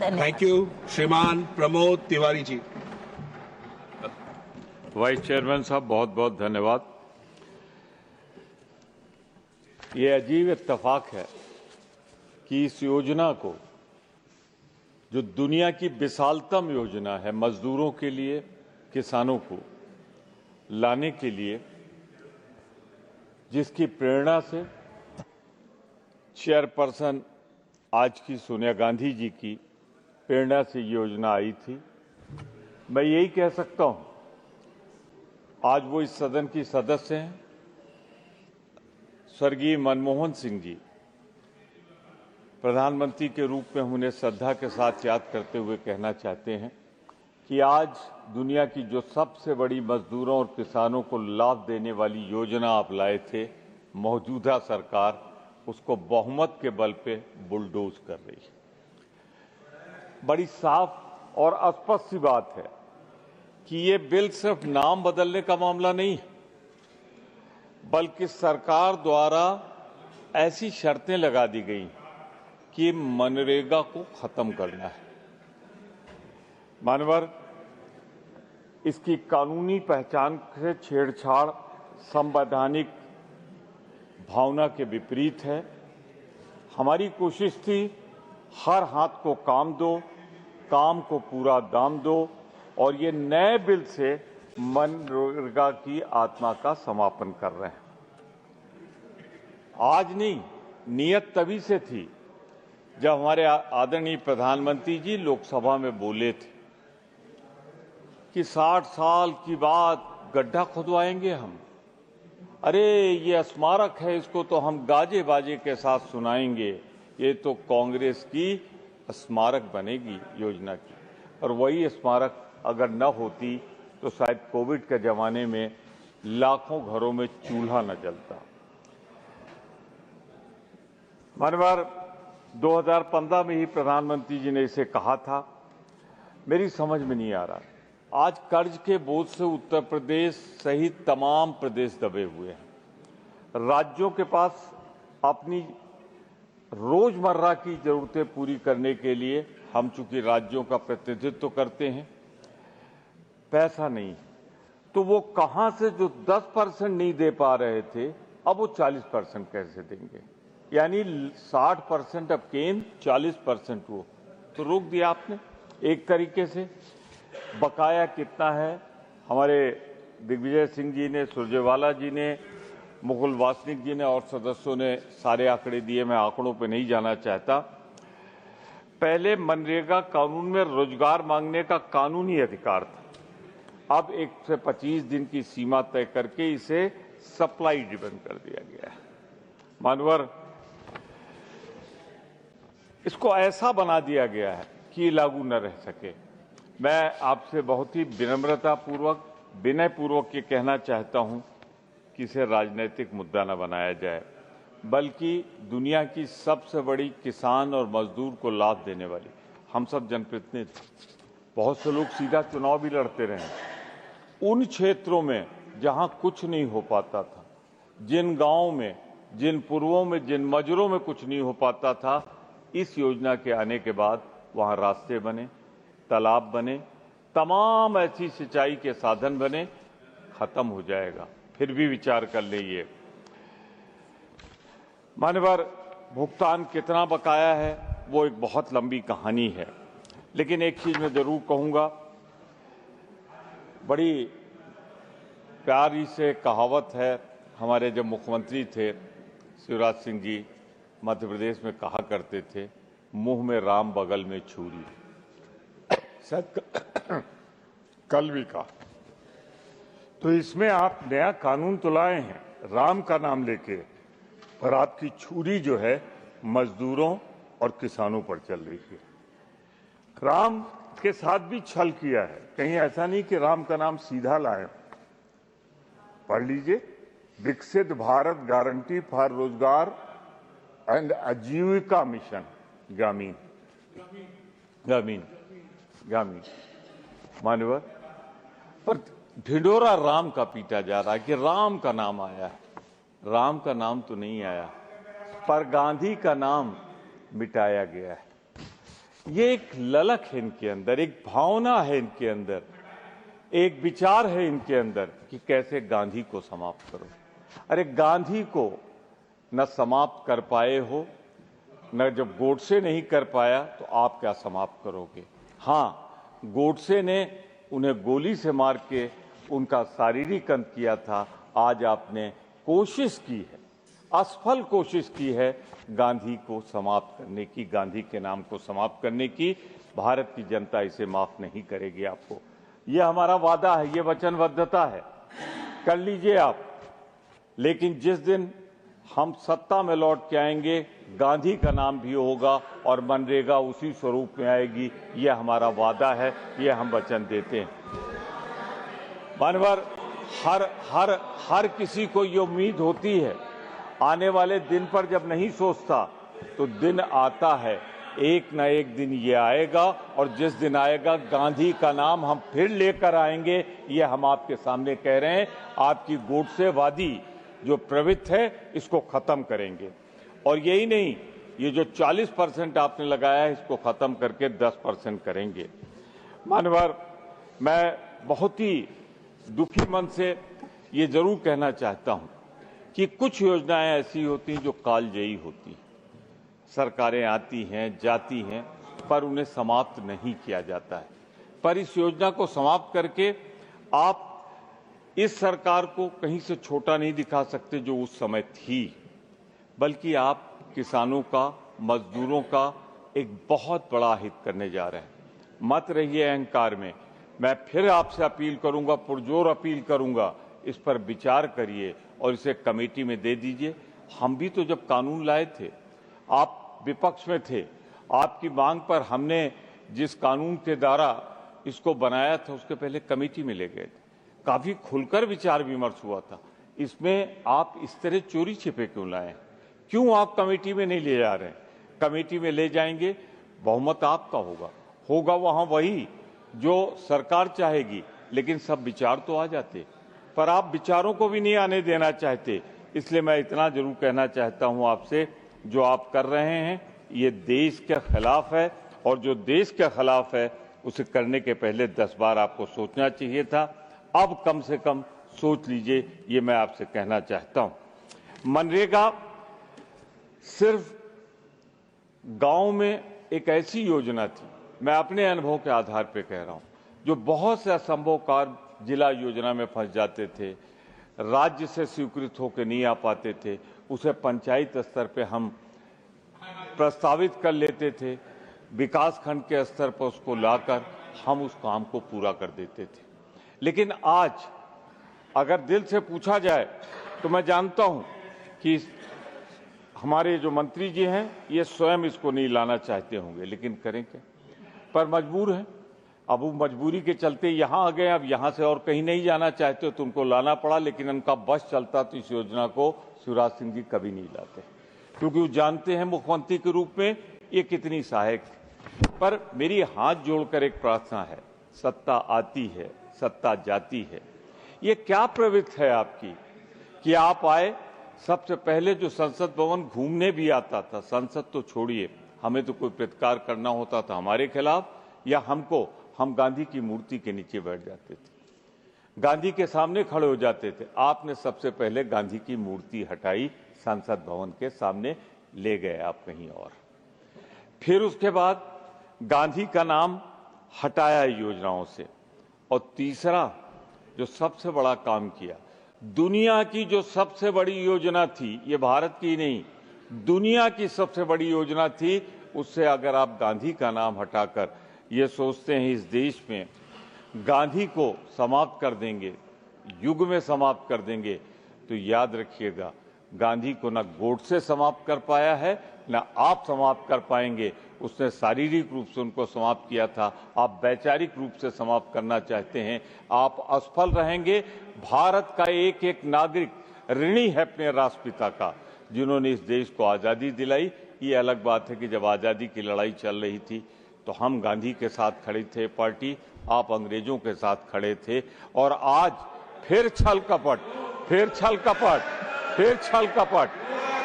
धन्यवाद। Thank you. श्रीमान Pramod Tiwari ji. Vice chairman साहब, बहुत बहुत धन्यवाद। ये अजीब इत्तेफाक है कि इस योजना को, जो दुनिया की विशालतम योजना है मजदूरों के लिए, किसानों को लाने के लिए, जिसकी प्रेरणा से चेयरपर्सन आज की सोनिया गांधी जी की प्रेरणा से योजना आई थी, मैं यही कह सकता हूं, आज वो इस सदन की सदस्य हैं। स्वर्गीय मनमोहन सिंह जी प्रधानमंत्री के रूप में हम उन्हें श्रद्धा के साथ याद करते हुए कहना चाहते हैं कि आज दुनिया की जो सबसे बड़ी मजदूरों और किसानों को लाभ देने वाली योजना आप लाए थे, मौजूदा सरकार उसको बहुमत के बल पे बुलडोज कर रही है। बड़ी साफ और स्पष्ट सी बात है कि ये बिल सिर्फ नाम बदलने का मामला नहीं है, बल्कि सरकार द्वारा ऐसी शर्तें लगा दी गई कि मनरेगा को खत्म करना है। मानवर, इसकी कानूनी पहचान से छेड़छाड़ संवैधानिक भावना के विपरीत है। हमारी कोशिश थी हर हाथ को काम दो, काम को पूरा दाम दो, और ये नए बिल से मनरेगा की आत्मा का समापन कर रहे हैं। आज नहीं, नियत तभी से थी जब हमारे आदरणीय प्रधानमंत्री जी लोकसभा में बोले थे कि 60 साल की बाद गड्ढा खुदवाएंगे हम। अरे ये स्मारक है, इसको तो हम गाजे बाजे के साथ सुनाएंगे। ये तो कांग्रेस की स्मारक बनेगी योजना की, और वही स्मारक अगर न होती तो शायद कोविड के जमाने में लाखों घरों में चूल्हा न जलता। मानवर, 2015 में ही प्रधानमंत्री जी ने इसे कहा था। मेरी समझ में नहीं आ रहा, आज कर्ज के बोझ से उत्तर प्रदेश सहित तमाम प्रदेश दबे हुए हैं। राज्यों के पास अपनी रोजमर्रा की जरूरतें पूरी करने के लिए, हम चूंकि राज्यों का प्रतिनिधित्व करते हैं, पैसा नहीं, तो वो कहां से जो 10% नहीं दे पा रहे थे, अब वो 40% कैसे देंगे? यानी 60% अब केंद्र, 40% वो, तो रोक दिया आपने एक तरीके से। बकाया कितना है? हमारे दिग्विजय सिंह जी ने, सुरजेवाला जी ने, मुकुल वासनिक जी ने और सदस्यों ने सारे आंकड़े दिए, मैं आंकड़ों पे नहीं जाना चाहता। पहले मनरेगा कानून में रोजगार मांगने का कानूनी अधिकार था, अब 1 से 25 दिन की सीमा तय करके इसे सप्लाई ड्रिवन कर दिया गया है। मानवर, इसको ऐसा बना दिया गया है कि लागू न रह सके। मैं आपसे बहुत ही विनम्रतापूर्वक, विनयपूर्वक ये कहना चाहता हूं कि इसे राजनीतिक मुद्दा न बनाया जाए, बल्कि दुनिया की सबसे बड़ी किसान और मजदूर को लाभ देने वाली, हम सब जनप्रतिनिधि, बहुत से लोग सीधा चुनाव भी लड़ते रहे। उन क्षेत्रों में जहां कुछ नहीं हो पाता था, जिन गांवों में, जिन पूर्वों में, जिन मजरों में कुछ नहीं हो पाता था, इस योजना के आने के बाद वहां रास्ते बने, तालाब बने, तमाम ऐसी सिंचाई के साधन बने। खत्म हो जाएगा, फिर भी विचार कर लीजिए। मान्यवर, भुगतान कितना बकाया है वो एक बहुत लंबी कहानी है, लेकिन एक चीज मैं जरूर कहूंगा, बड़ी प्यारी से कहावत है, हमारे जब मुख्यमंत्री थे शिवराज सिंह जी मध्य प्रदेश में कहा करते थे, मुंह में राम बगल में छुरी। कल भी कहा। तो इसमें आप नया कानून तो लाए हैं राम का नाम लेके, पर आपकी छुरी जो है मजदूरों और किसानों पर चल रही है। राम के साथ भी छल किया है, कहीं ऐसा नहीं कि राम का नाम सीधा लाए। पढ़ लीजिए, विकसित भारत गारंटी फॉर रोजगार एंड आजीविका मिशन ग्रामीण, ग्रामीण, ग्रामीण। मान्यवर, पर ढिंढोरा राम का पीटा जा रहा है कि राम का नाम आया है। राम का नाम तो नहीं आया, पर गांधी का नाम मिटाया गया है। ये एक ललक है इनके अंदर, एक भावना है इनके अंदर, एक विचार है इनके अंदर कि कैसे गांधी को समाप्त करो। अरे गांधी को न समाप्त कर पाए हो, न जब गोडसे नहीं कर पाया तो आप क्या समाप्त करोगे। हाँ, गोडसे ने उन्हें गोली से मार के उनका शारीरिक अंत किया था। आज आपने कोशिश की है, असफल कोशिश की है गांधी को समाप्त करने की, गांधी के नाम को समाप्त करने की। भारत की जनता इसे माफ नहीं करेगी आपको। यह हमारा वादा है, ये वचनबद्धता है, कर लीजिए आप। लेकिन जिस दिन हम सत्ता में लौट के आएंगे, गांधी का नाम भी होगा और मनरेगा उसी स्वरूप में आएगी। यह हमारा वादा है, यह हम वचन देते हैं। मानवर हर किसी को ये उम्मीद होती है, आने वाले दिन पर जब नहीं सोचता तो दिन आता है, एक न एक दिन ये आएगा और जिस दिन आएगा गांधी का नाम हम फिर लेकर आएंगे। ये हम आपके सामने कह रहे हैं। आपकी गोडसेवादी जो प्रवृत्ति है इसको खत्म करेंगे और यही नहीं, ये जो 40% आपने लगाया है इसको खत्म करके 10% करेंगे। मानवर, मैं बहुत ही दुखी मन से ये जरूर कहना चाहता हूं कि कुछ योजनाएं ऐसी होती हैं जो कालजयी होती हैं। सरकारें आती हैं, जाती हैं, पर उन्हें समाप्त नहीं किया जाता है। पर इस योजना को समाप्त करके आप इस सरकार को कहीं से छोटा नहीं दिखा सकते जो उस समय थी, बल्कि आप किसानों का, मजदूरों का एक बहुत बड़ा हित करने जा रहे हैं। मत रहिए अहंकार में। मैं फिर आपसे अपील करूंगा, पुरजोर अपील करूंगा, इस पर विचार करिए और इसे कमेटी में दे दीजिए। हम भी तो जब कानून लाए थे, आप विपक्ष में थे, आपकी मांग पर हमने जिस कानून के द्वारा इसको बनाया था उसके पहले कमेटी में ले गए थे। काफी खुलकर विचार विमर्श हुआ था। इसमें आप इस तरह चोरी छिपे क्यों लाए? क्यों आप कमेटी में नहीं ले जा रहे? कमेटी में ले जाएंगे, बहुमत आपका होगा वहां वही जो सरकार चाहेगी, लेकिन सब विचार तो आ जाते, पर आप विचारों को भी नहीं आने देना चाहते। इसलिए मैं इतना जरूर कहना चाहता हूं आपसे, जो आप कर रहे हैं ये देश के खिलाफ है और जो देश के खिलाफ है उसे करने के पहले 10 बार आपको सोचना चाहिए था। अब कम से कम सोच लीजिए, ये मैं आपसे कहना चाहता हूं। मनरेगा सिर्फ गांव में एक ऐसी योजना थी, मैं अपने अनुभव के आधार पर कह रहा हूं, जो बहुत से असंभव कार्य जिला योजना में फंस जाते थे, राज्य से स्वीकृत होकर नहीं आ पाते थे, उसे पंचायत स्तर पे हम प्रस्तावित कर लेते थे, विकास खंड के स्तर पर उसको लाकर हम उस काम को पूरा कर देते थे। लेकिन आज अगर दिल से पूछा जाए तो मैं जानता हूं कि हमारे जो मंत्री जी हैं ये स्वयं इसको नहीं लाना चाहते होंगे, लेकिन करें क्या, पर मजबूर हैं। अब वो मजबूरी के चलते यहाँ आ गए, अब यहाँ से और कहीं नहीं जाना चाहते तो उनको लाना पड़ा। लेकिन उनका बस चलता तो इस योजना को शिवराज सिंह जी कभी नहीं लाते, क्योंकि वो जानते हैं मुख्यमंत्री के रूप में ये कितनी सहायक है। पर मेरी हाथ जोड़कर एक प्रार्थना है, सत्ता आती है, सत्ता जाती है। ये क्या प्रवृत्ति है आपकी कि आप आए, सबसे पहले जो संसद भवन घूमने भी आता था, संसद तो छोड़िए, हमें तो कोई प्रतिकार करना होता था हमारे खिलाफ या हम गांधी की मूर्ति के नीचे बैठ जाते थे, गांधी के सामने खड़े हो जाते थे। आपने सबसे पहले गांधी की मूर्ति हटाई, संसद भवन के सामने ले गए आप कहीं और। फिर उसके बाद गांधी का नाम हटाया योजनाओं से। और तीसरा जो सबसे बड़ा काम किया, दुनिया की जो सबसे बड़ी योजना थी, ये भारत की नहीं, दुनिया की सबसे बड़ी योजना थी, उससे अगर आप गांधी का नाम हटाकर ये सोचते हैं इस देश में गांधी को समाप्त कर देंगे, युग में समाप्त कर देंगे, तो याद रखिएगा गांधी को न गोडसे समाप्त कर पाया है, न आप समाप्त कर पाएंगे। उसने शारीरिक रूप से उनको समाप्त किया था, आप वैचारिक रूप से समाप्त करना चाहते हैं, आप असफल रहेंगे। भारत का एक एक नागरिक ऋणी है अपने राष्ट्रपिता का, जिन्होंने इस देश को आज़ादी दिलाई। ये अलग बात है कि जब आज़ादी की लड़ाई चल रही थी तो हम गांधी के साथ खड़े थे पार्टी, आप अंग्रेजों के साथ खड़े थे। और आज फिर छल कपट, फिर छल कपट, फिर छल कपट,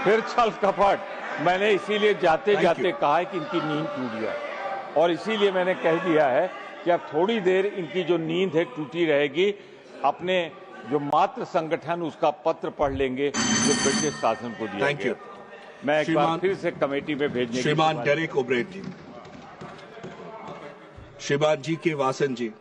फिर छल कपट। मैंने इसीलिए जाते जाते कहा है कि इनकी नींद टूट जाए। और इसीलिए मैंने कह दिया है कि अब थोड़ी देर इनकी जो नींद है टूटी रहेगी, अपने जो मातृ संगठन उसका पत्र पढ़ लेंगे जो ब्रिटिश शासन को दिया थैंक यू। मैं एक बार फिर से कमेटी में भेजने श्रीमान डेरेक ओब्रेट जी, श्रीमान जी के वासन जी।